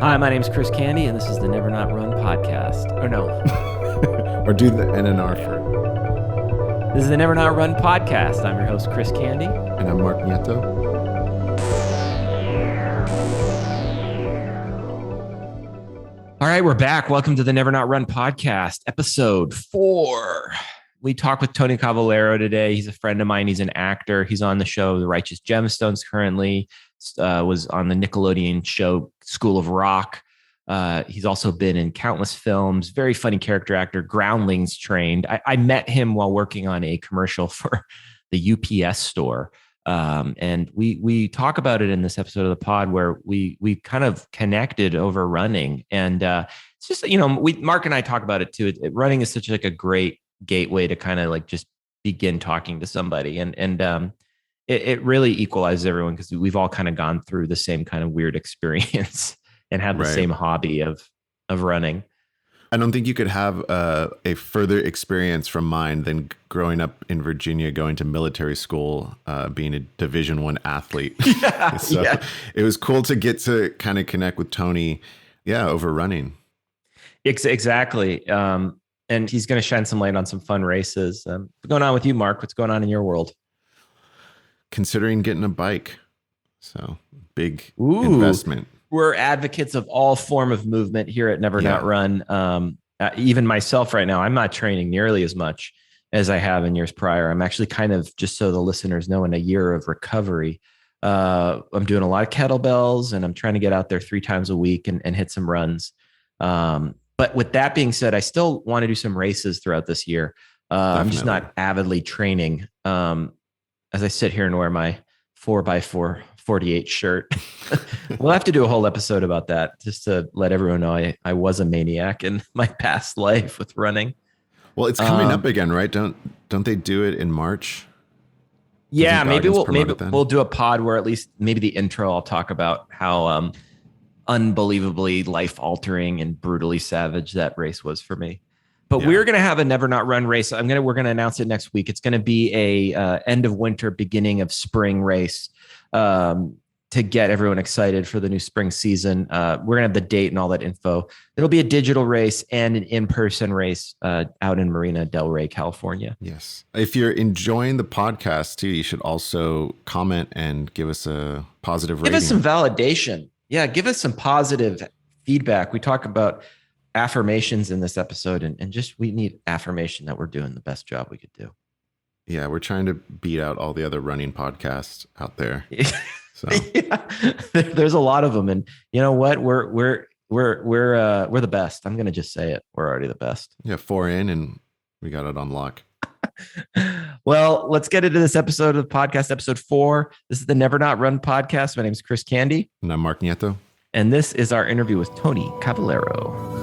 Hi, my name's Chris Candy, and this is the Never Not Run podcast. Or no, Or do the NNR for. this is the Never Not Run podcast. I'm your host, Chris Candy. And I'm Mark Nieto. All right, we're back. Welcome to the Never Not Run podcast, episode 4. We talk with Tony Cavalero today. He's a friend of mine. He's an actor. He's on the show The Righteous Gemstones currently. Was on the Nickelodeon show School of Rock. He's also been in countless films. Very funny character actor, Groundlings trained. I met him while working on a commercial for the UPS store. And we talk about it in this episode of the pod where we kind of connected over running. And it's just, Mark and I talk about it too. Running is such like a great gateway to kind of like just begin talking to somebody. And it really equalizes everyone because we've all kind of gone through the same kind of weird experience and have the same hobby of running. I don't think you could have a further experience from mine than growing up in Virginia, going to military school, being a Division I athlete. It was cool to get to kind of connect with Tony, over running. Exactly. And he's going to shine some light on some fun races. What's going on with you, Mark? What's going on in your world? Considering getting a bike. So big investment. We're advocates of all form of movement here at Never Not Run. Even myself right now, I'm not training nearly as much as I have in years prior. I'm actually kind of, just so the listeners know, in a year of recovery. I'm doing a lot of kettlebells and I'm trying to get out there 3 times a week and hit some runs. But with that being said, I still want to do some races throughout this year. I'm just not avidly training. As I sit here and wear my 4x4 48 shirt. We'll have to do a whole episode about that just to let everyone know I was a maniac in my past life with running. Well, it's coming up again, right? Don't they do it in March? Yeah, maybe we'll do a pod where at least maybe the intro I'll talk about how unbelievably life-altering and brutally savage that race was for me. But we're going to have a Never Not Run race. We're going to announce it next week. It's going to be a end of winter, beginning of spring race to get everyone excited for the new spring season. We're going to have the date and all that info. It'll be a digital race and an in-person race out in Marina del Rey, California. Yes. If you're enjoying the podcast too, you should also comment and give us a positive rating. Give us some validation. Yeah, give us some positive feedback. We talk about affirmations in this episode and just we need affirmation that we're doing the best job we could do. Yeah, we're trying to beat out all the other running podcasts out there. So there's a lot of them, and you know what? We're the best. I'm gonna just say it. We're already the best. Yeah, 4 in and we got it on lock. Well, let's get into this episode of the podcast, episode 4. This is the Never Not Run podcast. My name is Chris Candy. And I'm Mark Nieto. And this is our interview with Tony Cavalero.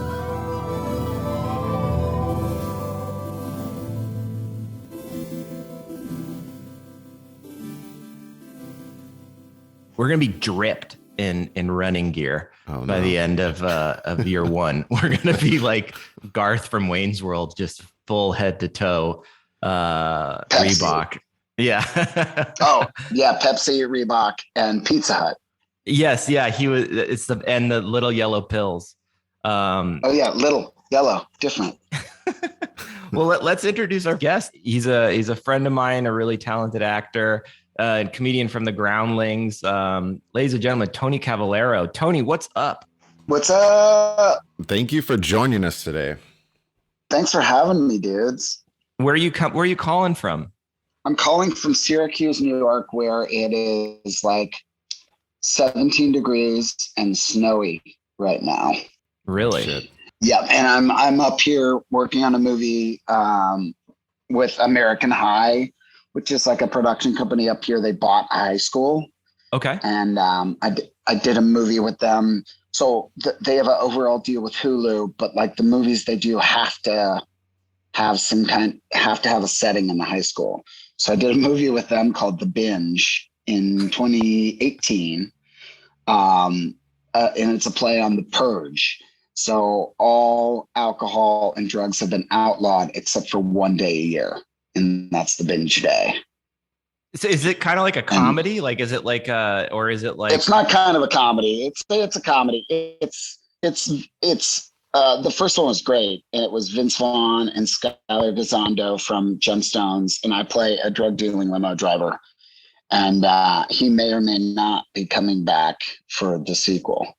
We're going to be dripped in running gear by the end of year 1. We're going to be like Garth from Wayne's World, just full head to toe. Reebok. Yeah. Pepsi, Reebok, and Pizza Hut. Yes. Yeah. He was, and the little yellow pills. Little yellow, different. Well, let's introduce our guest. He's a friend of mine, a really talented actor. And comedian from the Groundlings. Ladies and gentlemen, Tony Cavalero. Tony, what's up? What's up? Thank you for joining us today. Thanks for having me, dudes. Where are you calling from? I'm calling from Syracuse, New York, where it is like 17 degrees and snowy right now. Really? Shit. Yeah, and I'm up here working on a movie with American High, which is like a production company up here. They bought a high school. Okay. And I did a movie with them. So they have an overall deal with Hulu, but like the movies they do have to have a setting in the high school. So I did a movie with them called The Binge in 2018. And it's a play on The Purge. So all alcohol and drugs have been outlawed except for one day a year. And that's the binge day. So is it kind of like a comedy? Like, is it like or is it like? It's not kind of a comedy. It's a comedy. It's the first one was great, and it was Vince Vaughn and Skylar Gisondo from Gemstones, and I play a drug dealing limo driver, and he may or may not be coming back for the sequel.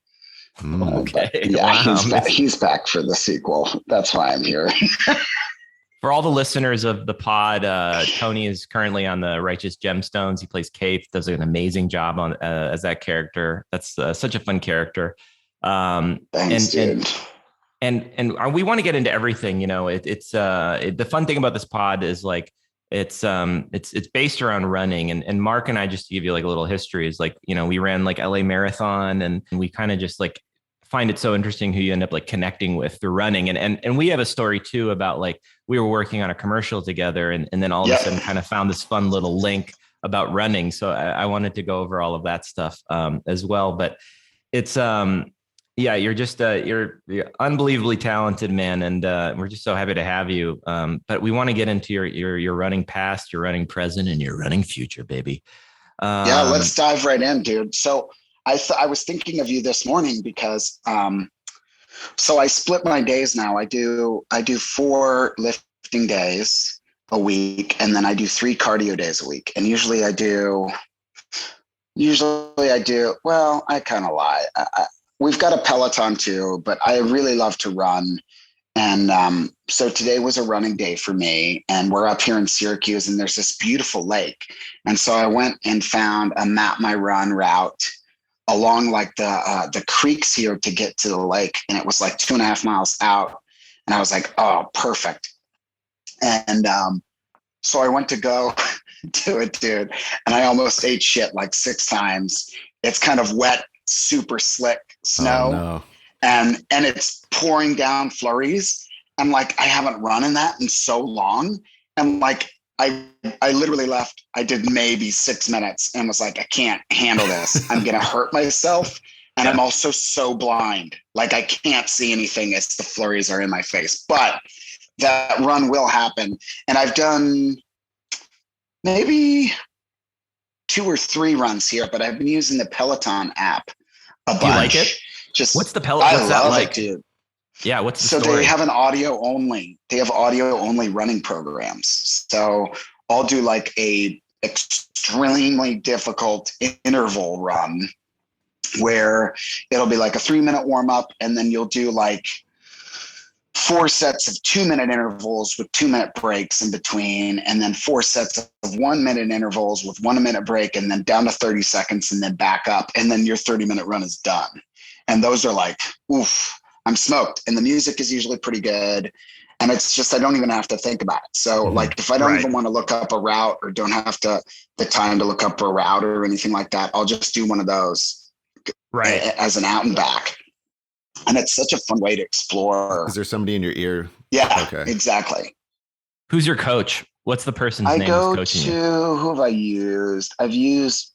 Okay. Yeah, Wow. he's back for the sequel. That's why I'm here. For all the listeners of the pod, Tony is currently on the Righteous Gemstones. He plays Kaith, does an amazing job on as that character. That's such a fun character. Thanks, dude. And we want to get into everything. You know, the fun thing about this pod is like it's based around running. And Mark and I, just to give you like a little history, is like, you know, we ran like LA Marathon, and we kind of just like find it so interesting who you end up like connecting with through running. And we have a story too about like we were working on a commercial together, and then all of a sudden kind of found this fun little link about running. So I wanted to go over all of that stuff as well. But it's yeah, you're just you're unbelievably talented, man, and we're just so happy to have you. But we want to get into your running past, your running present, and your running future, baby. Yeah, let's dive right in, dude. So I was thinking of you this morning because so I split my days now. I do 4 lifting days a week, and then I do 3 cardio days a week. And usually I do. Well, I kind of lie. We've got a Peloton too, but I really love to run. And so today was a running day for me, and we're up here in Syracuse, and there's this beautiful lake. And so I went and found a Map My Run route along like the creeks here to get to the lake. And it was like 2.5 miles out. And I was like, oh, perfect. And so I went to go do it, dude. And I almost ate shit like 6 times. It's kind of wet, super slick snow. Oh, no. And it's pouring down flurries. I'm like, I haven't run in that in so long. And like, I literally left. I did maybe 6 minutes and was like, I can't handle this. I'm going to hurt myself. And I'm also so blind. Like I can't see anything as the flurries are in my face, but that run will happen. And I've done maybe 2 or 3 runs here, but I've been using the Peloton app a bunch. Do you like it? Just what's the Peloton? What's that like, dude? Yeah, what's the so story? They have an audio only. They have audio only running programs. So I'll do like a extremely difficult interval run where it'll be like a 3-minute warm up, and then you'll do like 4 sets of 2-minute intervals with 2-minute breaks in between, and then 4 sets of 1-minute intervals with 1-minute break, and then down to 30 seconds, and then back up, and then your 30-minute run is done. And those are like, oof, I'm smoked. And the music is usually pretty good. And it's just, I don't even have to think about it. So like, if I don't even want to look up a route or don't have the time to look up a route or anything like that, I'll just do one of those as an out and back. And it's such a fun way to explore. Is there somebody in your ear? Yeah, okay. Exactly. Who's your coach? What's the person's name who's coaching you? Who have I used? I've used,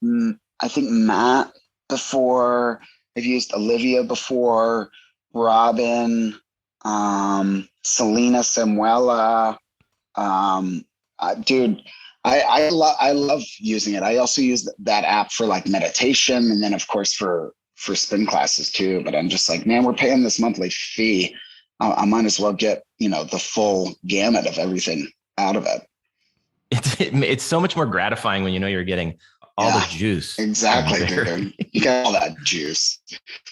I think, Matt before. I've used Olivia before, Robin, Selena Samuela. Dude, I love using it. I also use that app for like meditation, and then of course for spin classes too. But I'm just like, man, we're paying this monthly fee. I might as well get, the full gamut of everything out of it. It's so much more gratifying when you're getting all the juice. Exactly, dude. You got all that juice.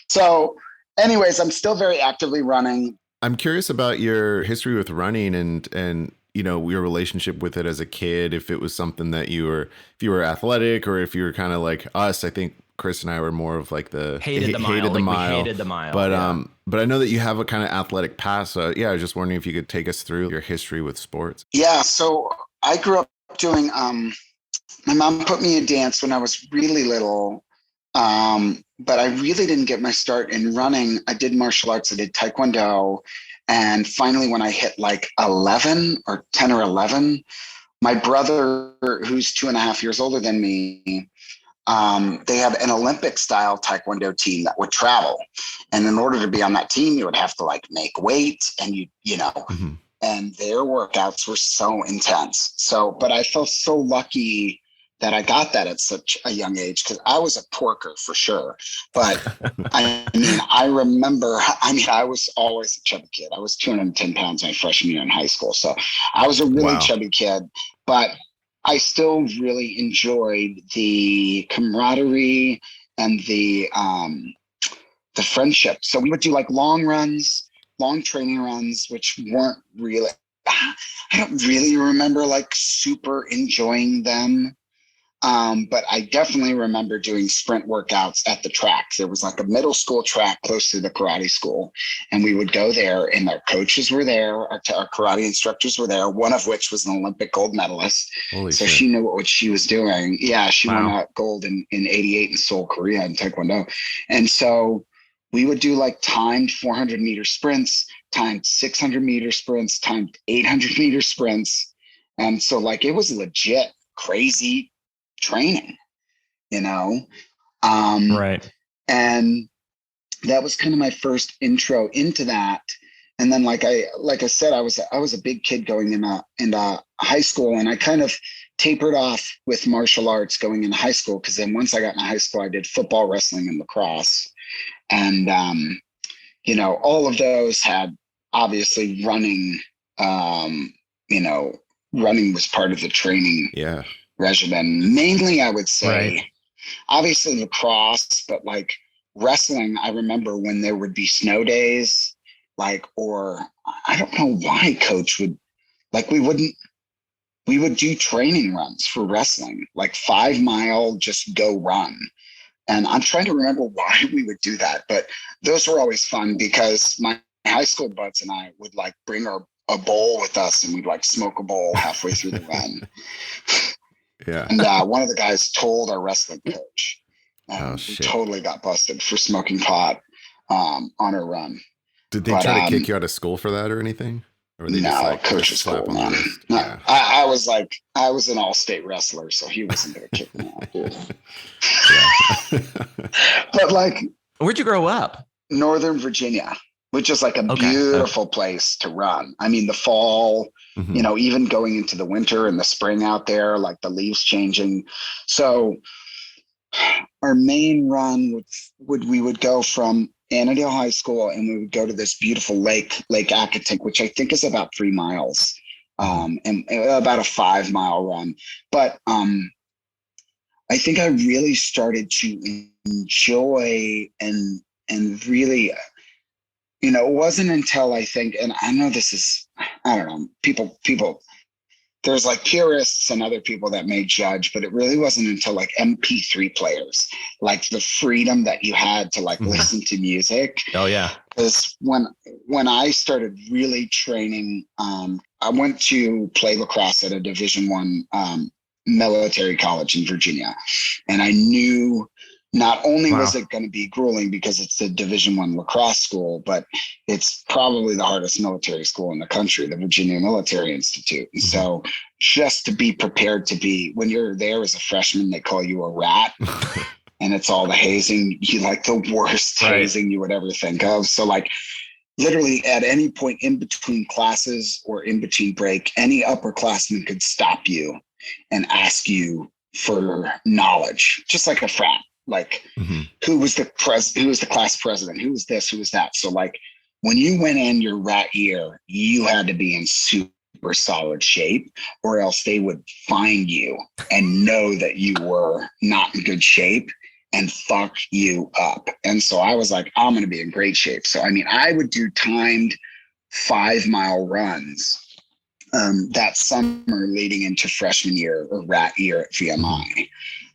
So anyways, I'm still very actively running. I'm curious about your history with running and your relationship with it as a kid. If it was something that if you were athletic, or if you were kind of like us. I think Chris and I were more of like the hated the mile. But I know that you have a kind of athletic past. So yeah, I was just wondering if you could take us through your history with sports. Yeah. So I grew up doing, my mom put me in dance when I was really little. But I really didn't get my start in running. I did martial arts. I did Taekwondo. And finally, when I hit like 10 or 11, my brother, who's 2.5 years older than me, they had an Olympic style Taekwondo team that would travel. And in order to be on that team, you would have to like make weight and and their workouts were so intense. But I felt so lucky that I got that at such a young age, because I was a porker for sure. But I mean, I was always a chubby kid. I was 210 pounds my freshman year in high school. So I was a really chubby kid, but I still really enjoyed the camaraderie and the friendship. So we would do like long training runs, which weren't really, I don't really remember like super enjoying them. But I definitely remember doing sprint workouts at the tracks. There was like a middle school track close to the karate school, and we would go there, and our coaches were there. Our karate instructors were there, one of which was an Olympic gold medalist. So shit. She knew what she was doing. Yeah, she won a gold in 88 in Seoul, Korea in Taekwondo. And so we would do like timed 400 meter sprints, timed 600 meter sprints, timed 800 meter sprints. And so like, it was legit crazy training, you know? Right. And that was kind of my first intro into that. And then like I said, I was a big kid going into high school, and I kind of tapered off with martial arts going into high school. Cause then once I got in high school, I did football, wrestling, and lacrosse. And, you know, all of those had obviously running, running was part of the training regimen. Mainly, I would say, obviously lacrosse, but like wrestling, I remember when there would be snow days, like, or I don't know why coach would, like, we would do training runs for wrestling, like 5 mile, just go run. And I'm trying to remember why we would do that, but those were always fun because my high school buds and I would like bring a bowl with us, and we'd like smoke a bowl halfway through the run. Yeah. And one of the guys told our wrestling coach, we totally got busted for smoking pot on our run. Did they try to kick you out of school for that or anything? Or were they no, just like, coach was cool, man. No, yeah. I was an all-state wrestler, so he wasn't going to kick me out, dude. But like, where'd you grow up? Northern Virginia, which is like a beautiful place to run. I mean, the fall, you know, even going into the winter and the spring out there, like the leaves changing. So our main run we would go from Annandale High School, and we would go to this beautiful Lake Accotink, which I think is about 3 miles, and about a 5 mile run. But I think I really started to enjoy and really, you know, it wasn't until I think, and I know this is, I don't know, people, there's like purists and other people that may judge, but it really wasn't until like MP3 players, like the freedom that you had to like listen to music. Oh yeah. Because when I started really training, I went to play lacrosse at a Division I military college in Virginia. And I knew not only was it going to be grueling because it's a Division I lacrosse school, but it's probably the hardest military school in the country, the Virginia Military Institute. And so just to be prepared to be, when you're there as a freshman, they call you a rat. And it's all the hazing, you like the worst hazing you would ever think of. So like literally at any point in between classes or in between break, any upperclassman could stop you and ask you for knowledge, just like a frat. Like who was the class president? Who was this? Who was that? So like when you went in your rat year, you had to be in super solid shape, or else they would find you and know that you were not in good shape and fuck you up. And so I was like, I'm going to be in great shape. So, I mean, I would do timed 5 mile runs that summer leading into freshman year or rat year at VMI.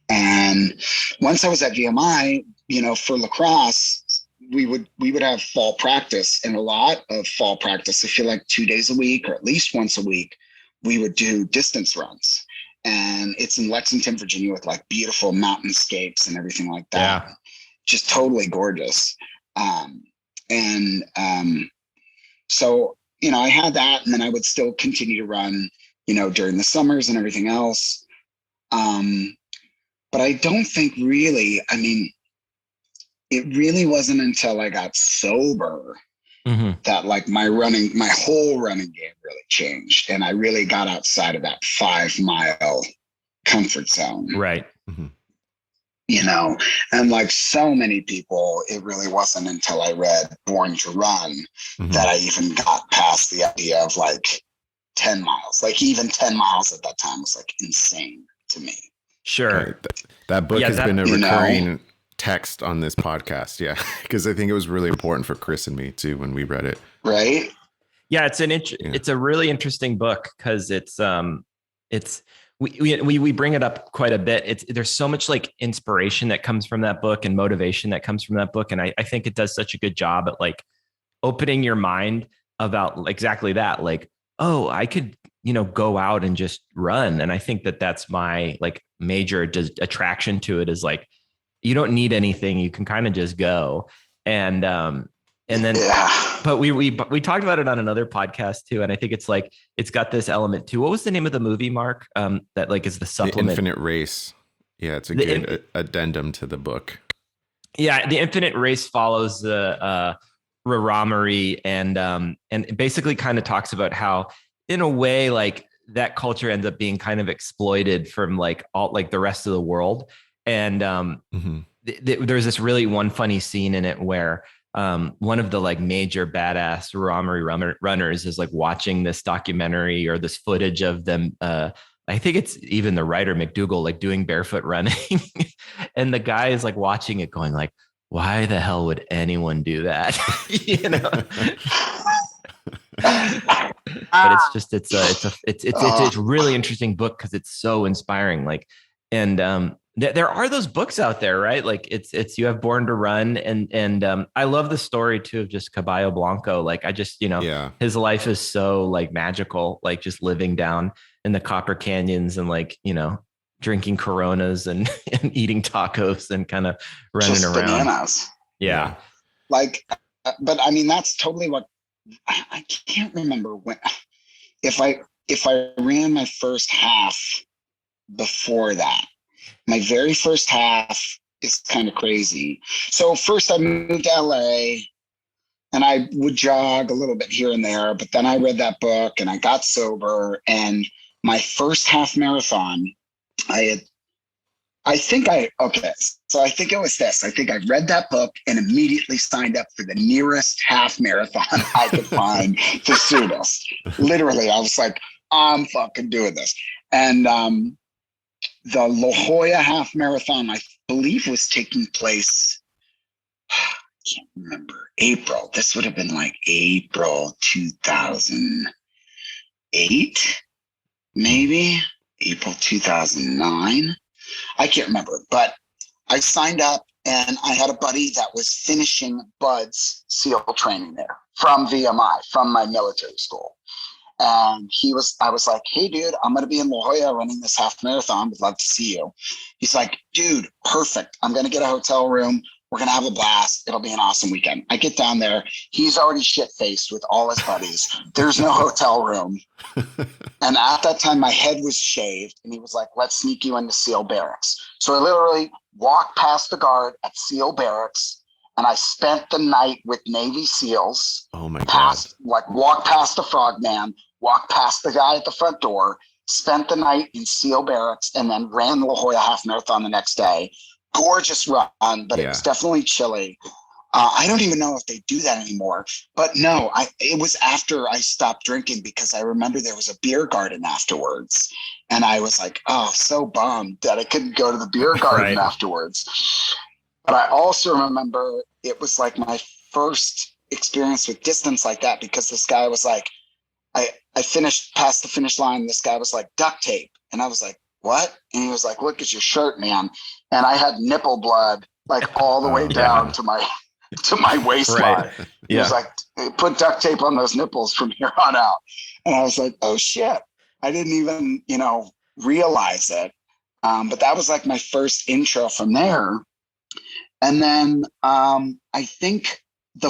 And once I was at VMI, you know, for lacrosse, we would have fall practice, and a lot of fall practice. I feel like 2 days a week or at least once a week, we would do distance runs. And it's in Lexington, Virginia, with like beautiful mountainscapes and everything like that. Yeah. Just totally gorgeous. So, you know, I had that, and then I would still continue to run, you know, during the summers and everything else. But I don't think really, I mean, it really wasn't until I got sober that like my whole running game really changed. And I really got outside of that 5 mile comfort zone. Right. Mm-hmm. You know, and like so many people, it really wasn't until I read Born to Run that I even got past the idea of like 10 miles. Like even 10 miles at that time was like insane to me. Sure. That book has been a recurring text on this podcast. Yeah. Because I think it was really important for Chris and me too when we read it. Right. Yeah. It's a really interesting book because we bring it up quite a bit. There's so much like inspiration that comes from that book and motivation that comes from that book. And I think it does such a good job at like opening your mind about exactly that. Like, oh, I could, go out and just run. And I think that's my like major attraction to it is like, you don't need anything. You can kind of just go. And then, but we talked about it on another podcast too. And I think it's like, it's got this element too. What was the name of the movie, Mark? That like is the supplement. The Infinite Race. Yeah. It's a good addendum to the book. Yeah. The Infinite Race follows the Raramari and basically kind of talks about how in a way, like that culture ends up being kind of exploited from like all like the rest of the world. And there's this really one funny scene in it where one of the like major badass Raramari runners is like watching this documentary or this footage of them. I think it's even the writer McDougall like doing barefoot running, and the guy is like watching it, going like, "Why the hell would anyone do that?" But it's a really interesting book because it's so inspiring. Like, and there are those books out there, right? Like it's you have Born to Run and I love the story too of just Caballo Blanco. Like I just, his life is so like magical, like just living down in the Copper Canyons and like, drinking Coronas and eating tacos and kind of running just around. Bananas. Yeah. Like, but I mean, that's totally what I can't remember when, if I ran my first half before that. My very first half is kind of crazy. So first I moved to LA and I would jog a little bit here and there, but then I read that book and I got sober, and my first half marathon, I think it was this. I think I read that book and immediately signed up for the nearest half marathon I could find the soonest. Literally, I was like, I'm fucking doing this. And the La Jolla half marathon, I believe, was taking place, I can't remember, April. This would have been like April 2008, maybe April 2009. I can't remember, but I signed up and I had a buddy that was finishing Bud's SEAL training there from VMI, from my military school. And I was like, hey, dude, I'm going to be in La Jolla running this half marathon. Would love to see you. He's like, dude, perfect. I'm going to get a hotel room. We're going to have a blast. It'll be an awesome weekend. I get down there. He's already shit-faced with all his buddies. There's no hotel room. And at that time, my head was shaved. And he was like, let's sneak you into SEAL barracks. So I literally walked past the guard at SEAL barracks. And I spent the night with Navy SEALs. Oh my God. Walked past the frogman, walked past the guy at the front door, spent the night in SEAL barracks, and then ran the La Jolla half marathon the next day. Gorgeous run, but it was definitely chilly. I don't even know if they do that anymore. But no, it was after I stopped drinking, because I remember there was a beer garden afterwards. And I was like, oh, so bummed that I couldn't go to the beer garden afterwards. But I also remember it was like my first experience with distance like that, because this guy was like, I finished past the finish line. This guy was like, duct tape. And I was like, what? And he was like, look at your shirt, man. And I had nipple blood like all the way down to my waistline. Right. He was like, put duct tape on those nipples from here on out. And I was like, oh shit. I didn't even, realize it. But that was like my first intro from there. And then I think the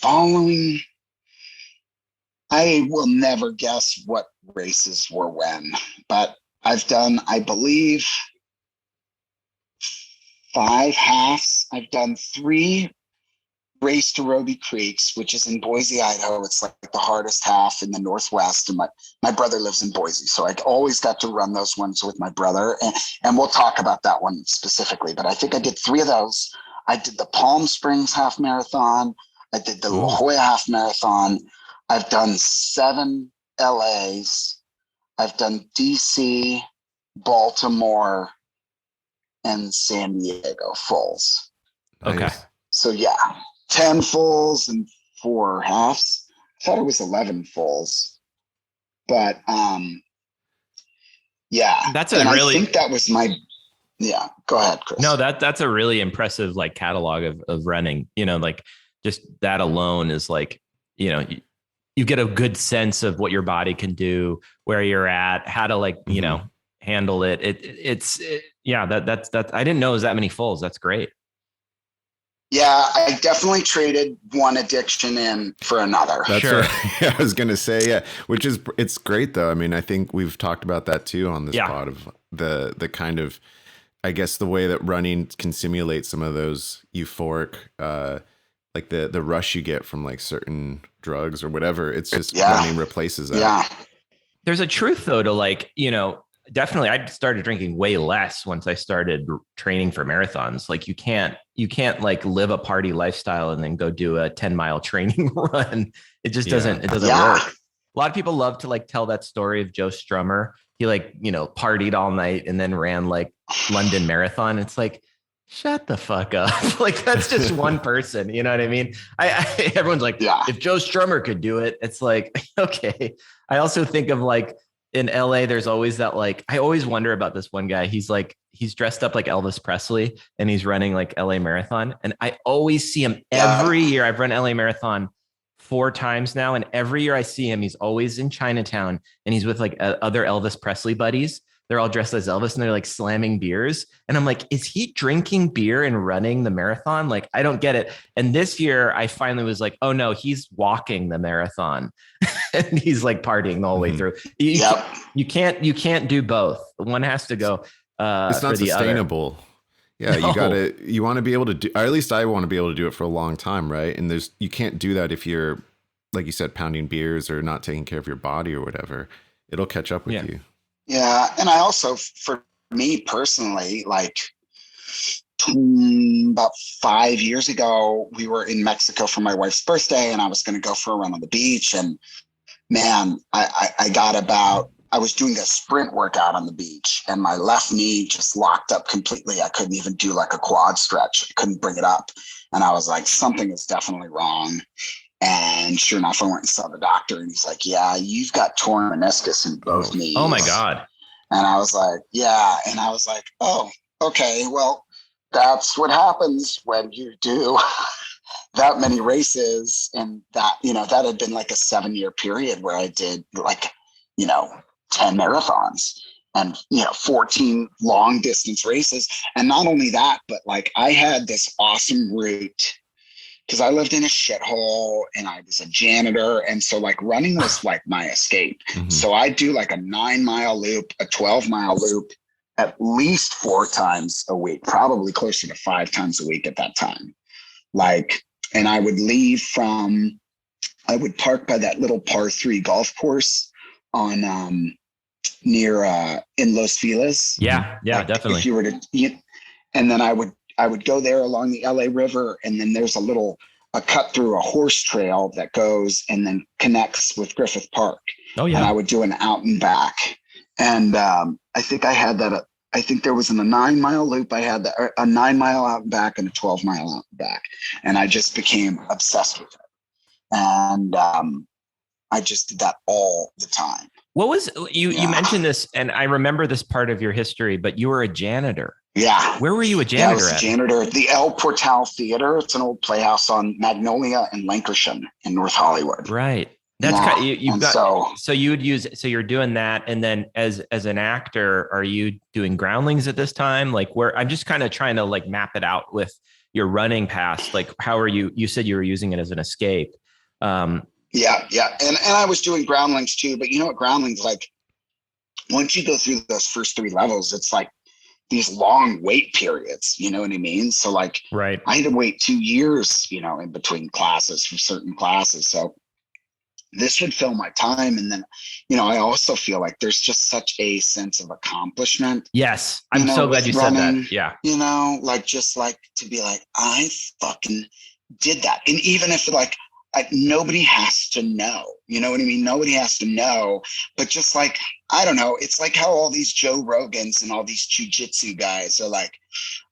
following, I will never guess what races were when, but I've done, I believe, 5 halves. I've done 3 raced to Roby Creeks, which is in Boise, Idaho. It's like the hardest half in the Northwest. And my brother lives in Boise. So I always got to run those ones with my brother. And we'll talk about that one specifically. But I think I did 3 of those. I did the Palm Springs half marathon. I did the La Jolla half marathon. I've done 7 LAs. I've done DC, Baltimore, and San Diego fulls. Okay. Nice. So yeah, 10 fulls and 4 halves. I thought it was 11 fulls, but yeah, I think that was yeah. Go ahead, Chris. No, that's a really impressive like catalog of running. You know, like just that alone is like, you know, you get a good sense of what your body can do, where you're at, how to like, you know, handle it. It's that's I didn't know it was that many fulls. That's great. Yeah, I definitely traded one addiction in for another. That's Sure. right. Yeah, I was going to say, yeah, it's great though. I mean, I think we've talked about that too on this pod of the kind of, I guess the way that running can simulate some of those euphoric, like the rush you get from like certain drugs or whatever. It's just running replaces that. Yeah. There's a truth though to like, you know, definitely I started drinking way less once I started training for marathons. Like you can't like live a party lifestyle and then go do a 10-mile training run. It just doesn't work. A lot of people love to like tell that story of Joe Strummer. He like, you know, partied all night and then ran like London Marathon. It's like, shut the fuck up. Like that's just one person. You know what I mean? Everyone's like, if Joe Strummer could do it, it's like, okay. I also think of like, in LA, there's always that, like, I always wonder about this one guy. He's dressed up like Elvis Presley and he's running like LA Marathon. And I always see him every year. I've run LA Marathon 4 times now. And every year I see him, he's always in Chinatown and he's with like other Elvis Presley buddies. They're all dressed as Elvis and they're like slamming beers. And I'm like, is he drinking beer and running the marathon? Like, I don't get it. And this year I finally was like, oh no, he's walking the marathon and he's like partying the whole way through. You can't do both. One has to go. It's not sustainable. Yeah. No. You want to be able to do, or at least I want to be able to do it for a long time. Right. And you can't do that if you're, like you said, pounding beers or not taking care of your body or whatever. It'll catch up with you. Yeah. And I also, for me personally, like about 5 years ago, we were in Mexico for my wife's birthday and I was going to go for a run on the beach. And man, I was doing a sprint workout on the beach and my left knee just locked up completely. I couldn't even do like a quad stretch. I couldn't bring it up. And I was like, something is definitely wrong. And sure enough, I went and saw the doctor and he's like, yeah, you've got torn meniscus in both knees. Oh my God. And I was like, yeah. And I was like, oh, okay. Well, that's what happens when you do that many races. And that, you know, that had been like a 7-year period where I did like, you know, 10 marathons and, you know, 14 long distance races. And not only that, but like I had this awesome route because I lived in a shithole and I was a janitor. And so like running was like my escape. So I do like a 9-mile loop, a 12-mile loop at least 4 times a week, probably closer to 5 times a week at that time. Like, and I would I would park by that little par 3 golf course on near in Los Feliz. Yeah, like definitely. If you were to, and then I would go there along the LA River, and then there's a cut through a horse trail that goes and then connects with Griffith Park. Oh yeah. And I would do an out and back. And I think I had that. I think there was in a 9-mile loop. I had a 9-mile out and back and a 12-mile out and back. And I just became obsessed with it. And I just did that all the time. What was you mentioned this, and I remember this part of your history, but you were a janitor. Yeah. Where were you a janitor? I was a janitor at the El Portal Theater. It's an old playhouse on Magnolia and Lancashire in North Hollywood. Right. That's kind of, you've got, so you would use, so you're doing that. And then as an actor, are you doing groundlings at this time? Like where I'm just kind of trying to like map it out with your running past. Like, how are you said you were using it as an escape. Yeah. And I was doing groundlings too, but you know what groundlings, like once you go through those first 3 levels, it's like these long wait periods, you know what I mean? So like, right. I had to wait 2 years, you know, in between classes for certain classes. So this would fill my time. And then, you know, I also feel like there's just such a sense of accomplishment. Yes. I'm so glad you said that. Yeah. You know, like, just like to be like, I fucking did that. And even if like, nobody has to know, you know what I mean? Nobody has to know, but just like, I don't know. It's like how all these Joe Rogans and all these jujitsu guys are like,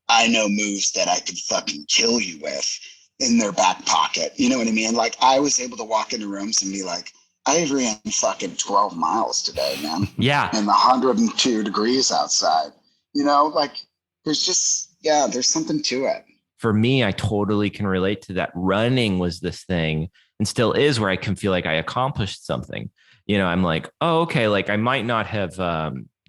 I know moves that I could fucking kill you with in their back pocket. You know what I mean? Like, I was able to walk into rooms and be like, I ran fucking 12 miles today, man. Yeah. And 102 degrees outside, you know, like there's just, yeah, there's something to it. For me, I totally can relate to that. Running was this thing and still is where I can feel like I accomplished something. You know, I'm like, oh, okay. Like I might not have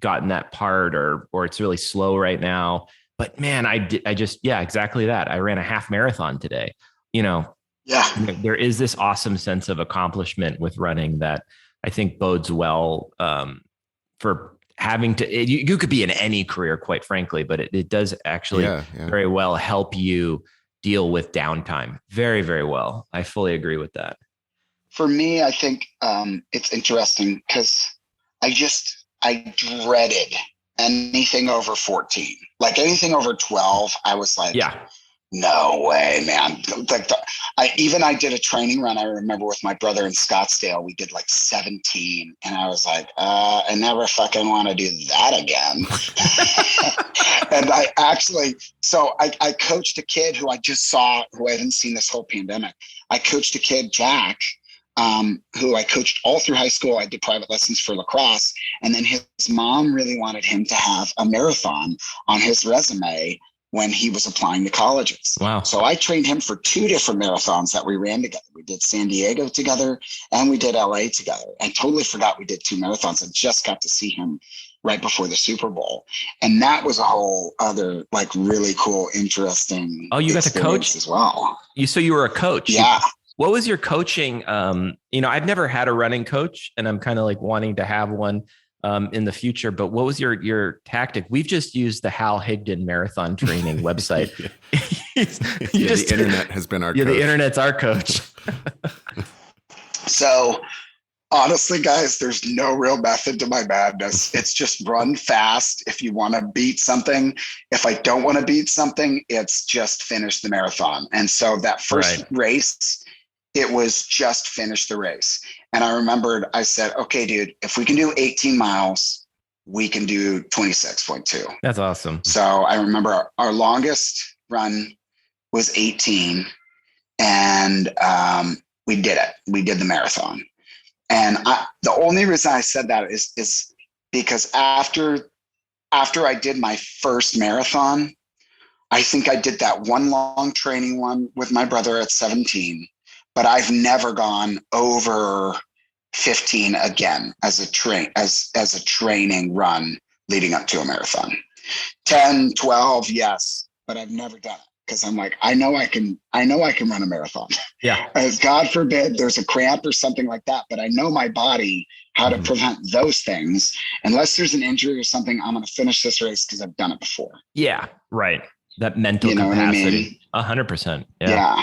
gotten that part or it's really slow right now, but man, I just, yeah, exactly that. I ran a half marathon today, you know. Yeah. There is this awesome sense of accomplishment with running that I think bodes well for having to, you could be in any career, quite frankly, but it does actually very well help you deal with downtime very, very well. I fully agree with that. For me, I think it's interesting because I dreaded anything over 14, like anything over 12. I was like, no way, man. Like I did a training run. I remember with my brother in Scottsdale, we did like 17. And I was like, I never fucking want to do that again. And I coached a kid who I just saw, who I hadn't seen this whole pandemic. I coached a kid, Jack, who I coached all through high school. I did private lessons for lacrosse. And then his mom really wanted him to have a marathon on his resume when he was applying to colleges. Wow. So I trained him for 2 different marathons that we ran together. We did San Diego together and we did LA together. I totally forgot we did 2 marathons. I just got to see him right before the Super Bowl. And that was a whole other like really cool, interesting. Oh, you got to coach as well. So you were a coach. Yeah. What was your coaching? You know, I've never had a running coach and I'm kind of like wanting to have one in the future, but what was your tactic? We've just used the Hal Higdon marathon training website. The internet has been our coach. The internet's our coach. So honestly, guys, there's no real method to my madness. It's just run fast if you want to beat something. If I don't want to beat something, it's just finish the marathon. And so that first race, it was just finish the race. And I remembered, I said, okay, dude, if we can do 18 miles, we can do 26.2. That's awesome. So I remember our longest run was 18 and we did it. We did the marathon. And the only reason I said that is because after I did my first marathon, I think I did that one long training one with my brother at 17. But I've never gone over 15 again as a training run leading up to a marathon. 10, 12, yes, but I've never done it because I'm like, I know I can run a marathon. Yeah. As God forbid there's a cramp or something like that, but I know my body how to prevent those things. Unless there's an injury or something, I'm going to finish this race because I've done it before. Yeah, right. That mental capacity. 100%. Yeah.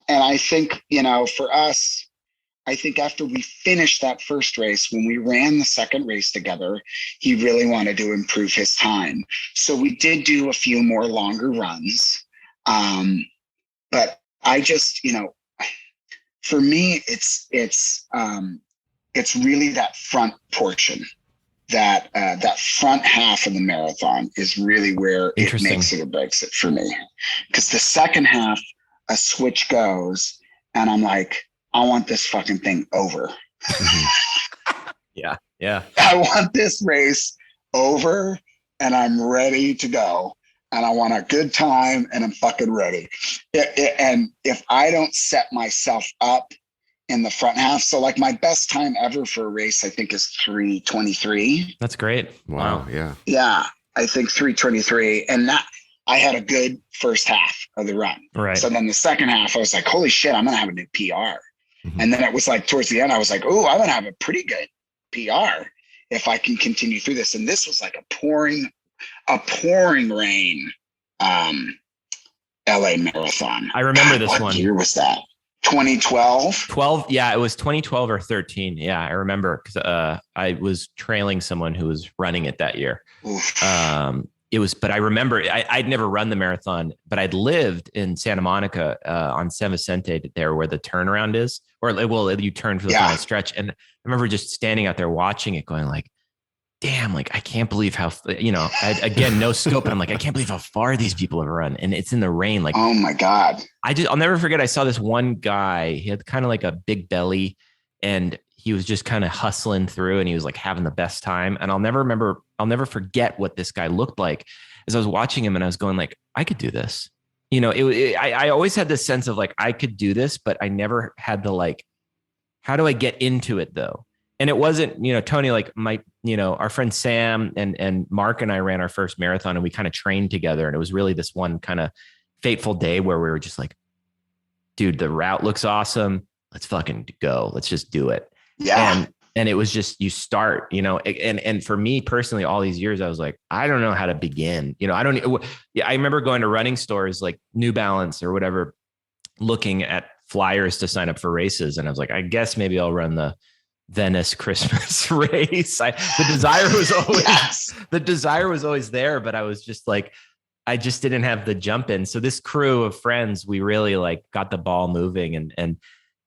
And I think, you know, for us, I think after we finished that first race, when we ran the second race together, he really wanted to improve his time. So we did do a few more longer runs. But I just, you know, for me, it's really that front portion, that front half of the marathon is really where it makes it or breaks it for me. Because the second half, a switch goes and I'm like, I want this fucking thing over. Yeah. I want this race over and I'm ready to go. And I want a good time and I'm fucking ready. And if I don't set myself up in the front half, so like my best time ever for a race, I think is 3:23. That's great. Wow. Yeah. Yeah. I think 3:23. And that, I had a good first half of the run. Right. So then the second half, I was like, holy shit, I'm going to have a new PR. And then it was like towards the end, I was like, oh, I'm going to have a pretty good PR if I can continue through this. And this was like a pouring a pouring rain LA marathon. I remember this one. What year was that? 2012? 12. Yeah, it was 2012 or 13. Yeah, I remember because I was trailing someone who was running it that year. It was, but I remember I'd never run the marathon, but I'd lived in Santa Monica on San Vicente there where the turnaround is, or well, you turn for the final stretch. And I remember just standing out there watching it going like, damn, like, I can't believe how, again, no scope. And I'm like, I can't believe how far these people have run. And it's in the rain. Like, oh my God. I'll never forget. I saw this one guy, he had kind of like a big belly and he was just kind of hustling through and he was like having the best time. And I'll never forget what this guy looked like as I was watching him. And I was going like, I could do this. I always had this sense of like, I could do this, but I never had the like, how do I get into it though? And it wasn't, Tony, like our friend Sam and Mark and I ran our first marathon and we kind of trained together. And it was really this one kind of fateful day where we were just like, dude, the route looks awesome. Let's fucking go. Let's just do it. Yeah. And it was just, you start, and for me personally, all these years, I was like, I don't know how to begin. I remember going to running stores like New Balance or whatever, looking at flyers to sign up for races. And I was like, I guess maybe I'll run the Venice Christmas race. The desire was always there, but I was just like, I just didn't have the jump in. So this crew of friends, we really like got the ball moving and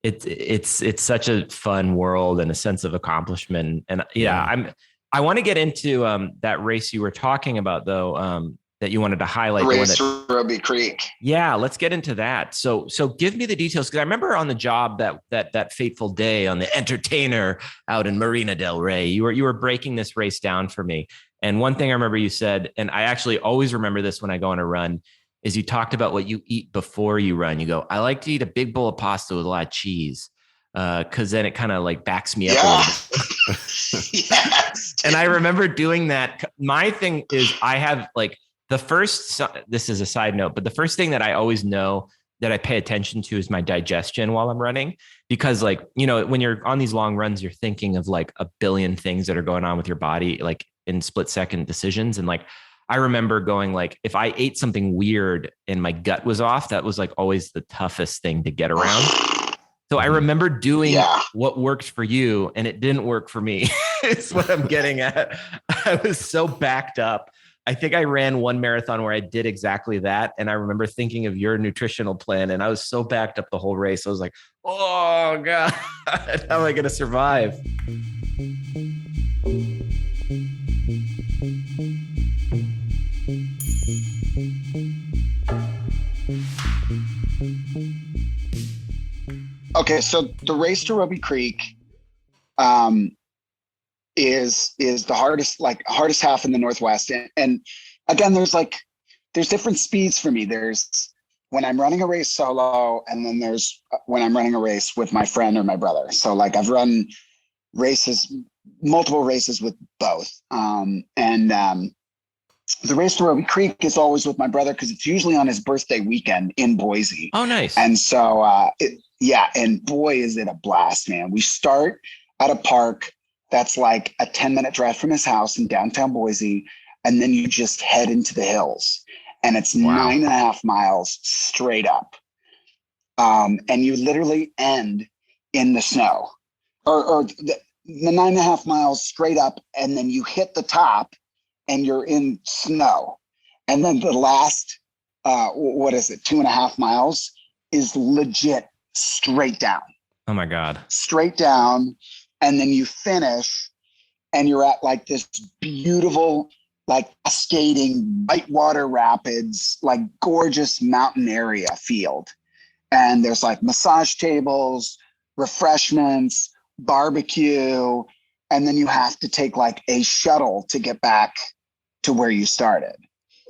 it's such a fun world and a sense of accomplishment. And I want to get into that race you were talking about though, that you wanted to highlight. Race to Ruby Creek. Yeah, let's get into that. So give me the details, because I remember on the job that fateful day on the Entertainer out in Marina del Rey, you were breaking this race down for me. And one thing I remember you said, and I actually always remember this when I go on a run, is you talked about what you eat before you run. You go, I like to eat a big bowl of pasta with a lot of cheese, because then it kind of like backs me up a little bit. Yes. And I remember doing that. My thing is I have like this is a side note, but the first thing that I always know that I pay attention to is my digestion while I'm running, because like, when you're on these long runs, you're thinking of like a billion things that are going on with your body, like in split second decisions. And like, I remember going like, if I ate something weird and my gut was off, that was like always the toughest thing to get around. So I remember doing what worked for you and it didn't work for me. It's what I'm getting at. I was so backed up. I think I ran one marathon where I did exactly that. And I remember thinking of your nutritional plan and I was so backed up the whole race. I was like, oh God, how am I going to survive? Okay, so the race to Ruby Creek is the hardest half in the Northwest. And again, there's different speeds for me. There's when I'm running a race solo, and then there's when I'm running a race with my friend or my brother. So like I've run multiple races with both. The race to Ruby Creek is always with my brother because it's usually on his birthday weekend in Boise. Oh, nice. And so, and boy, is it a blast, man. We start at a park that's like a 10-minute drive from his house in downtown Boise. And then you just head into the hills and it's 9.5 miles straight up. And you literally end in the snow or the 9.5 miles straight up. And then you hit the top and you're in snow. And then the last, 2.5 miles is legit straight down. Oh my God. Straight down. And then you finish and you're at like this beautiful, like cascading whitewater rapids, like gorgeous mountain area field. And there's like massage tables, refreshments, barbecue. And then you have to take like a shuttle to get back to where you started.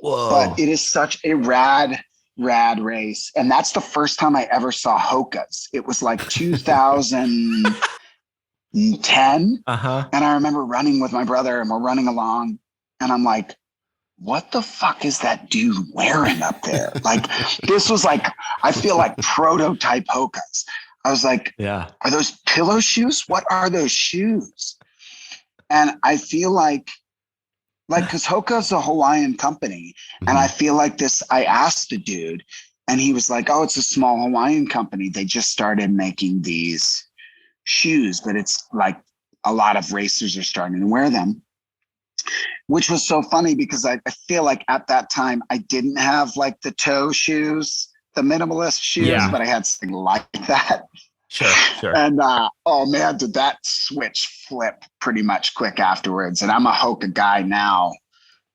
Whoa. But it is such a rad race. And that's the first time I ever saw Hoka's. It was like 2010. Uh-huh. And I remember running with my brother and we're running along and I'm like, what the fuck is that dude wearing up there? Like, this was like, I feel like prototype Hoka's. I was like, yeah, are those pillow shoes? What are those shoes? And I feel like Like, because Hoka's a Hawaiian company. Mm-hmm. And I feel like I asked the dude and he was like, oh, it's a small Hawaiian company. They just started making these shoes, but it's like a lot of racers are starting to wear them, which was so funny because I feel like at that time I didn't have like the toe shoes, the minimalist shoes, but I had something like that. Sure. And oh man, did that switch flip pretty much quick afterwards. And I'm a Hoka guy now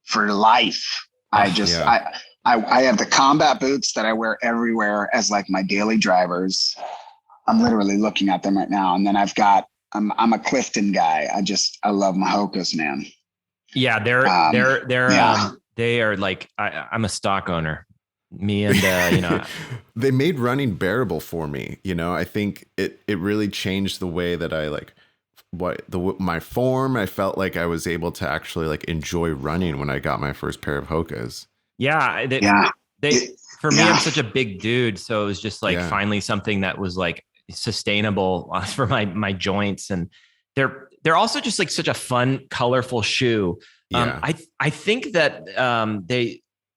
for life. I have the combat boots that I wear everywhere as like my daily drivers. I'm literally looking at them right now. And then I'm a Clifton guy. I love my Hokas, man. Yeah, they are like, I'm a stock owner. Me and they made running bearable for me. I think it really changed the way that I like my form. I felt like I was able to actually like enjoy running when I got my first pair of Hokas. Yeah. For me, I'm such a big dude. So it was just like finally something that was like sustainable for my joints. And they're also just like such a fun, colorful shoe. I think that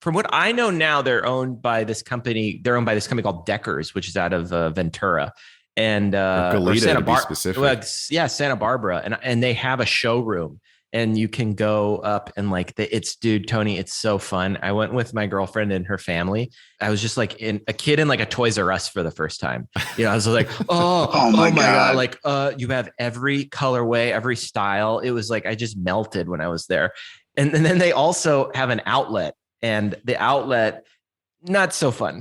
from what I know now, they're owned by this company. They're owned by this company called Deckers, which is out of Ventura and Goleta, Santa Barbara. Santa Barbara, and they have a showroom, and you can go up and like dude, Tony, it's so fun. I went with my girlfriend and her family. I was just like a kid in like a Toys R Us for the first time. I was like, oh my God. Like, you have every colorway, every style. It was like, I just melted when I was there. And then they also have an outlet. And the outlet, not so fun.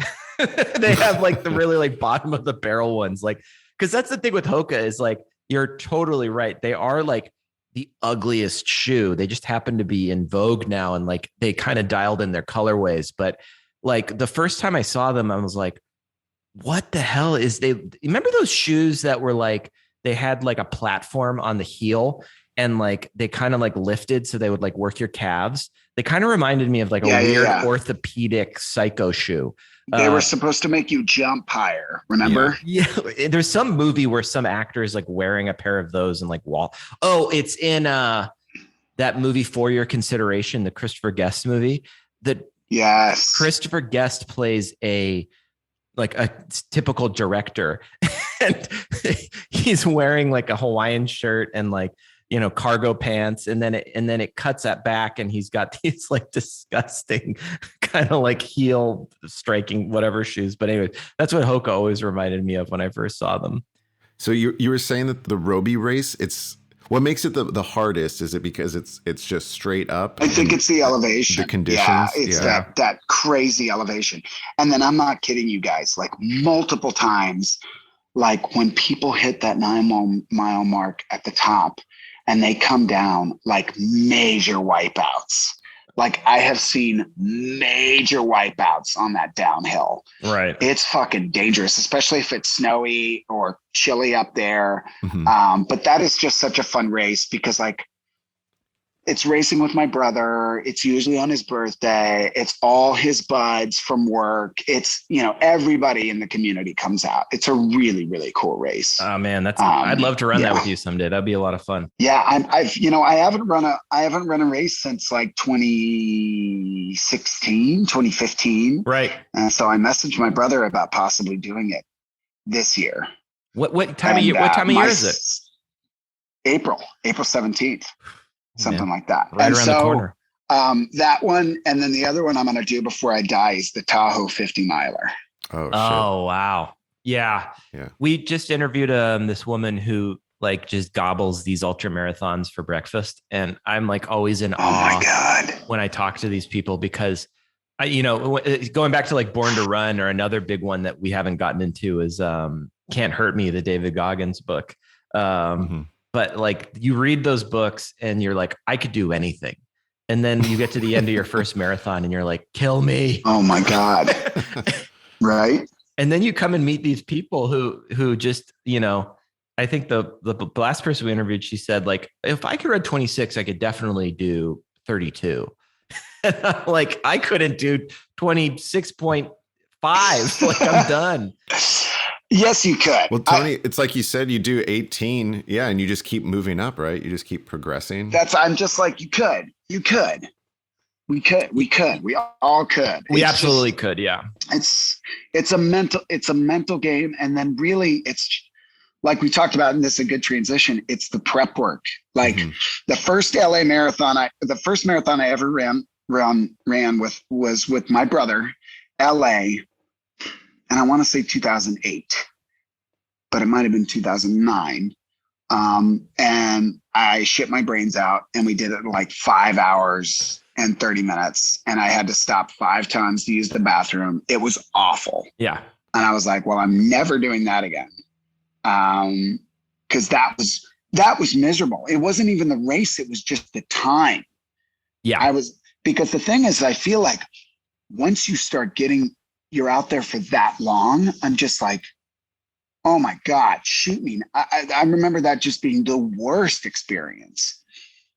They have like the really like bottom of the barrel ones. Like, because that's the thing with Hoka is like, you're totally right. They are like the ugliest shoe. They just happen to be in vogue now. And like, they kind of dialed in their colorways. But like the first time I saw them, I was like, what the hell is remember those shoes that were like, they had like a platform on the heel and like, they kind of like lifted. So they would like work your calves. They kind of reminded me of like a weird orthopedic psycho shoe. They were supposed to make you jump higher. Remember? Yeah. There's some movie where some actor is like wearing a pair of those and like Oh, it's in that movie For Your Consideration, the Christopher Guest movie. Yes. Christopher Guest plays a typical director, and he's wearing like a Hawaiian shirt and like, cargo pants. And then it cuts that back and he's got these like disgusting kind of like heel striking, whatever shoes. But anyway, that's what Hoka always reminded me of when I first saw them. So you were saying that the Roby race, what makes it the hardest? Is it because it's just straight up? I think it's the elevation. The conditions. Yeah, it's that crazy elevation. And then I'm not kidding you guys, like multiple times, like when people hit that 9-mile mark at the top, and they come down like major wipeouts. Like I have seen major wipeouts on that downhill. Right. It's fucking dangerous, especially if it's snowy or chilly up there. Mm-hmm. But that is just such a fun race because like it's racing with my brother. It's usually on his birthday. It's all his buds from work. It's, everybody in the community comes out. It's a really, really cool race. Oh man, I'd love to run that with you someday. That'd be a lot of fun. Yeah. I haven't run a race since like 2016, 2015. Right. And so I messaged my brother about possibly doing it this year. What time of year is it? April 17th. Something like that. Right around the corner. That one. And then the other one I'm going to do before I die is the Tahoe 50 miler. Oh, wow. Yeah. We just interviewed this woman who like just gobbles these ultra marathons for breakfast. And I'm like always in awe. Oh my God. When I talk to these people, because going back to like Born to Run, or another big one that we haven't gotten into is Can't Hurt Me, the David Goggins book. But like you read those books and you're like, I could do anything. And then you get to the end of your first marathon and you're like, kill me. Oh my God. Right. And then you come and meet these people who just, I think the last person we interviewed, she said like, if I could run 26, I could definitely do 32. And I'm like, I couldn't do 26.5. Like I'm done. Yes, you could. Well, Tony, it's like you said, you do 18. Yeah. And you just keep moving up, right? You just keep progressing. I'm just like, you could. We all could. We absolutely could. Yeah. It's a mental game. And then really it's like we talked about, and this is a good transition. It's the prep work. Like the first marathon I ever ran was with my brother, LA. And I want to say 2008, but it might've been 2009. And I shit my brains out, and we did it in like 5 hours and 30 minutes. And I had to stop 5 times to use the bathroom. It was awful. Yeah. And I was like, well, I'm never doing that again. Cause that was miserable. It wasn't even the race. It was just the time. Yeah. Because the thing is, I feel like once you start you're out there for that long, I'm just like, oh my God, shoot me. I remember that just being the worst experience.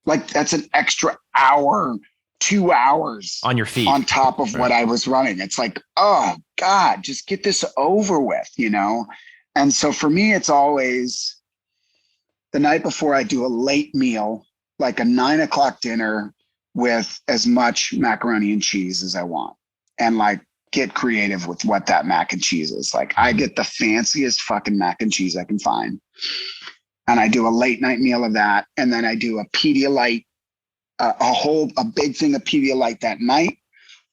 Like that's an extra hour, 2 hours on your feet on top of what I was running. It's like, oh God, just get this over with, And so for me, it's always the night before I do a late meal, like a 9 o'clock dinner with as much macaroni and cheese as I want. And like, get creative with what that mac and cheese is. Like I get the fanciest fucking mac and cheese I can find. And I do a late night meal of that. And then I do a Pedialyte, a big thing of Pedialyte that night.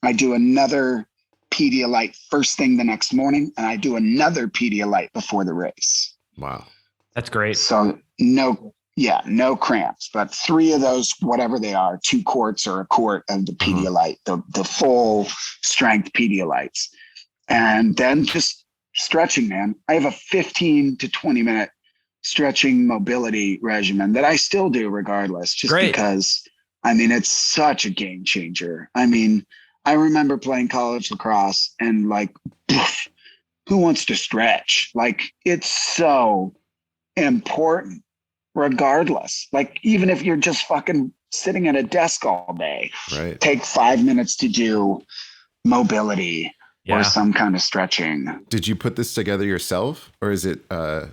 I do another Pedialyte first thing the next morning. And I do another Pedialyte before the race. Wow. That's great. So no cramps, but 3 of those, whatever they are, 2 quarts or a quart of the Pedialyte, the full strength Pedialytes. And then just stretching, man. I have a 15 to 20 minute stretching mobility regimen that I still do regardless, just because, it's such a game changer. I remember playing college lacrosse and like, who wants to stretch? Like it's so important. Regardless, like even if you're just fucking sitting at a desk all day, right? Take 5 minutes to do mobility or some kind of stretching. Did you put this together yourself, or is it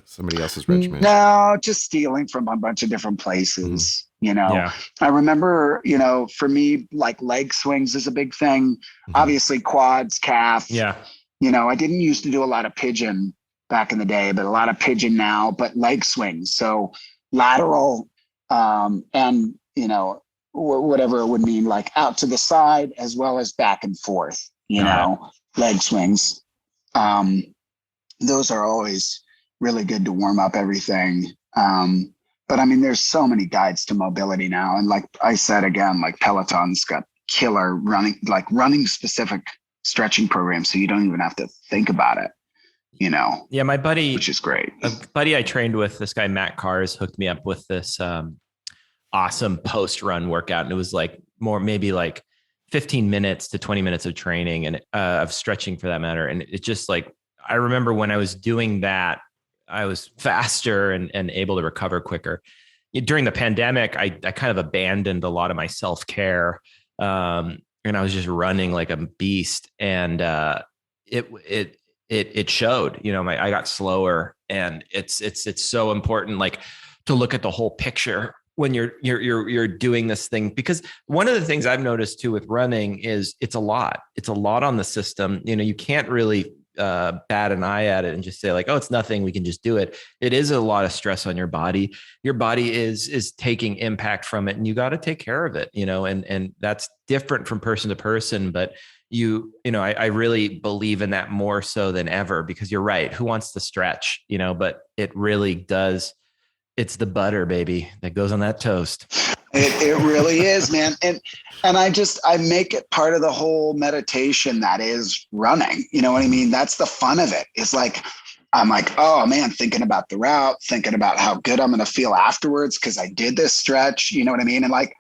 somebody else's regimen? No, just stealing from a bunch of different places. I remember, for me, like leg swings is a big thing. Obviously, quads, calf. Yeah. I didn't used to do a lot of pigeon back in the day, but a lot of pigeon now. But leg swings, so lateral, and whatever it would mean, like out to the side as well as back and forth, leg swings. Those are always really good to warm up everything. But there's so many guides to mobility now. And like I said, again, like Peloton's got killer running specific stretching programs. So you don't even have to think about it. Yeah, my buddy, which is great. A buddy I trained with, this guy, Matt Cars, hooked me up with this awesome post-run workout. And it was like maybe like 15 minutes to 20 minutes of training and of stretching for that matter. And it's just like, I remember when I was doing that, I was faster and able to recover quicker. During the pandemic, I kind of abandoned a lot of my self-care. And I was just running like a beast. And it showed, I got slower, and it's so important, like to look at the whole picture when you're doing this thing, because one of the things I've noticed too with running is it's a lot on the system. You can't really bat an eye at it and just say like, oh, it's nothing, we can just do it. It is a lot of stress on your body. Your body is taking impact from it, and you got to take care of it, and that's different from person to person. But I really believe in that more so than ever, because you're right. Who wants to stretch, but it really does. It's the butter, baby, that goes on that toast. It really is, man. And I make it part of the whole meditation that is running. You know what I mean? That's the fun of it. It's like, I'm like, oh man, thinking about the route, thinking about how good I'm going to feel afterwards because I did this stretch. You know what I mean? And like,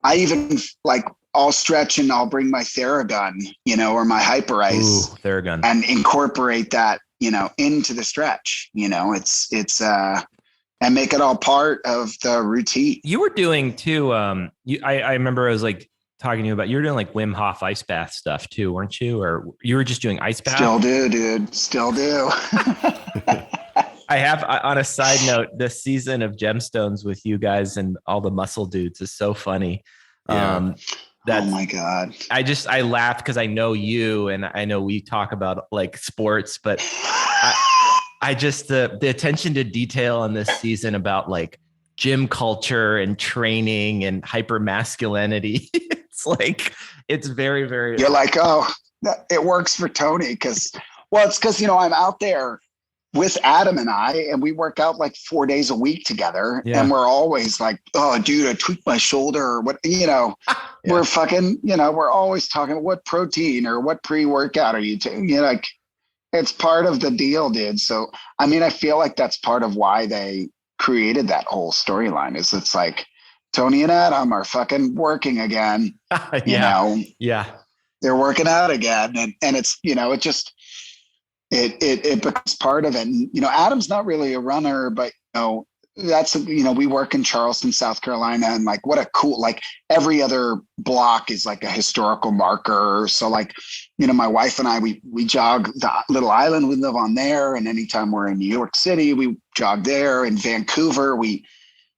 I even like, I'll stretch and I'll bring my Theragun, or my Hyper Ice Theragun, and incorporate that, into the stretch. It's and make it all part of the routine. You were doing too. I remember I was like talking to you about, you were doing like Wim Hof ice bath stuff too, weren't you? Or you were just doing ice bath? Still do, dude. Still do. On a side note, this season of Gemstones with you guys and all the muscle dudes is so funny. Yeah. Oh my God. I laugh because I know you and I know we talk about like sports, but I just, the attention to detail on this season about like gym culture and training and hyper masculinity. It's like, it's very, very. You're like, oh, it works for Tony. It's because, I'm out there with Adam and we work out like 4 days a week together. Yeah. And we're always like, oh, dude, I tweaked my shoulder or what, yeah. We're fucking, we're always talking what protein or what pre-workout are you taking? Like it's part of the deal, dude. So, I mean, I feel like that's part of why they created that whole storyline is it's like Tony and Adam are fucking working again, Yeah. They're working out again. And it's, it just, it becomes part of it. And, Adam's not really a runner, but, that's, we work in Charleston, South Carolina, and like, what a cool, like every other block is like a historical marker. So like, my wife and I, we jog the little island we live on there. And anytime we're in New York City, we jog there. In Vancouver,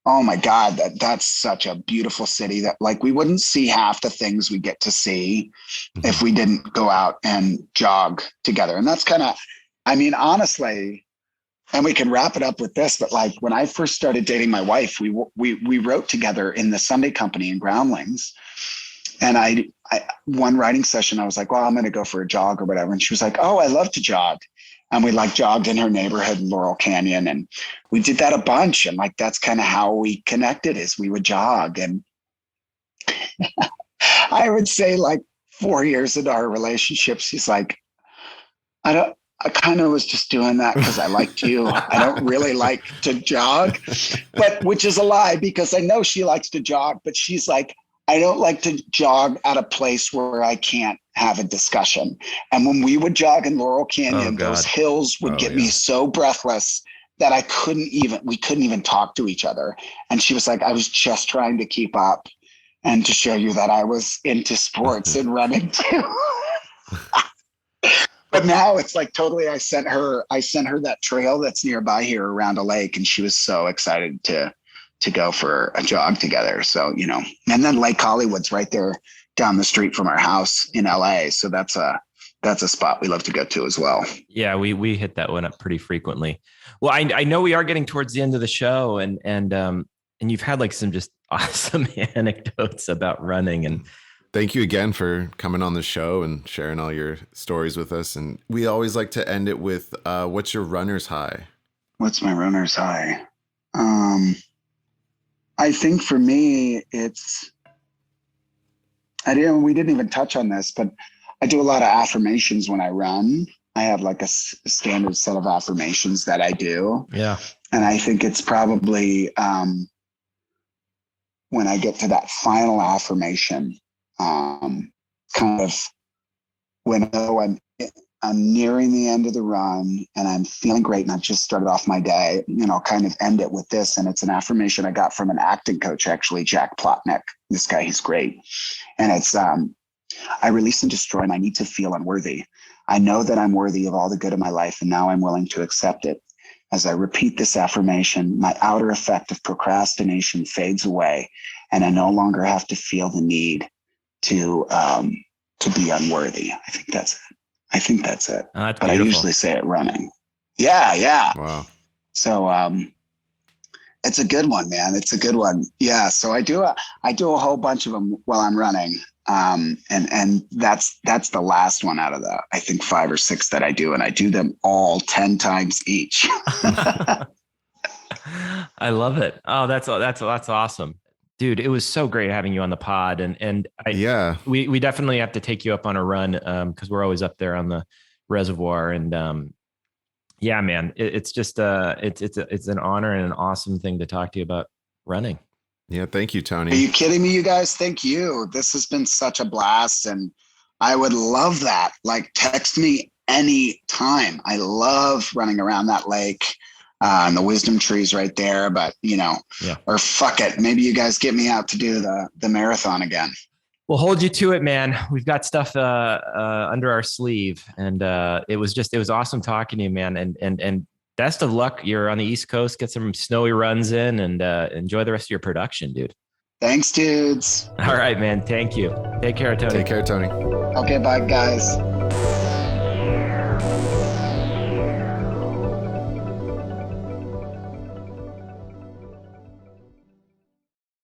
oh my God, that's such a beautiful city that like we wouldn't see half the things we get to see if we didn't go out and jog together. And that's kind of, I mean, honestly, and we can wrap it up with this, but like when I first started dating my wife, we wrote together in the Sunday Company in Groundlings. And I one writing session, I was like, well, I'm going to go for a jog or whatever. And she was like, oh, I love to jog. And we like jogged in her neighborhood in Laurel Canyon. And we did that a bunch. And like, that's kind of how we connected is we would jog. And I would say like 4 years into our relationship, she's like, I kind of was just doing that because I liked you. I don't really like to jog, but which is a lie because I know she likes to jog, but she's like, I don't like to jog at a place where I can't have a discussion. And when we would jog in Laurel Canyon, those hills would get me so breathless that we couldn't even talk to each other. And she was like, I was just trying to keep up and to show you that I was into sports and running too. But now it's like totally, I sent her that trail that's nearby here around a lake. And she was so excited to go for a jog together. So, and then Lake Hollywood's right there down the street from our house in LA. So that's a spot we love to go to as well. Yeah. We hit that one up pretty frequently. Well, I know we are getting towards the end of the show and you've had like some just awesome anecdotes about running and, thank you again for coming on the show and sharing all your stories with us. And we always like to end it with, what's your runner's high? What's my runner's high? I think for me, we didn't even touch on this, but I do a lot of affirmations when I run. I have like a standard set of affirmations that I do. Yeah. And I think it's probably, when I get to that final affirmation, kind of when I'm nearing the end of the run and I'm feeling great and I've just started off my day, kind of end it with this. And it's an affirmation I got from an acting coach, actually, Jack Plotnick. This guy, he's great. And it's, I release and destroy and I need to feel unworthy. I know that I'm worthy of all the good in my life and now I'm willing to accept it. As I repeat this affirmation, my outer effect of procrastination fades away and I no longer have to feel the need to be unworthy. I think that's it. Oh, that's but beautiful. I usually say it running. Yeah. Wow. So it's a good one, man. It's a good one. Yeah. So I do a whole bunch of them while I'm running. And that's the last one out of the, I think 5 or 6 that I do. And I do them all 10 times each. I love it. Oh, that's awesome. Dude, it was so great having you on the pod. We definitely have to take you up on a run because we're always up there on the reservoir. And yeah, man, it's just it's an honor and an awesome thing to talk to you about running. Yeah, thank you, Tony. Are you kidding me, you guys? Thank you. This has been such a blast, and I would love that. Like, text me any time. I love running around that lake. And the wisdom trees right there, but or fuck it. Maybe you guys get me out to do the marathon again. We'll hold you to it, man. We've got stuff under our sleeve, and it was awesome talking to you, man. And best of luck. You're on the East Coast. Get some snowy runs in and enjoy the rest of your production, dude. Thanks, dudes. All right, man. Thank you. Take care, Tony. Take care, Tony. Okay, bye, guys.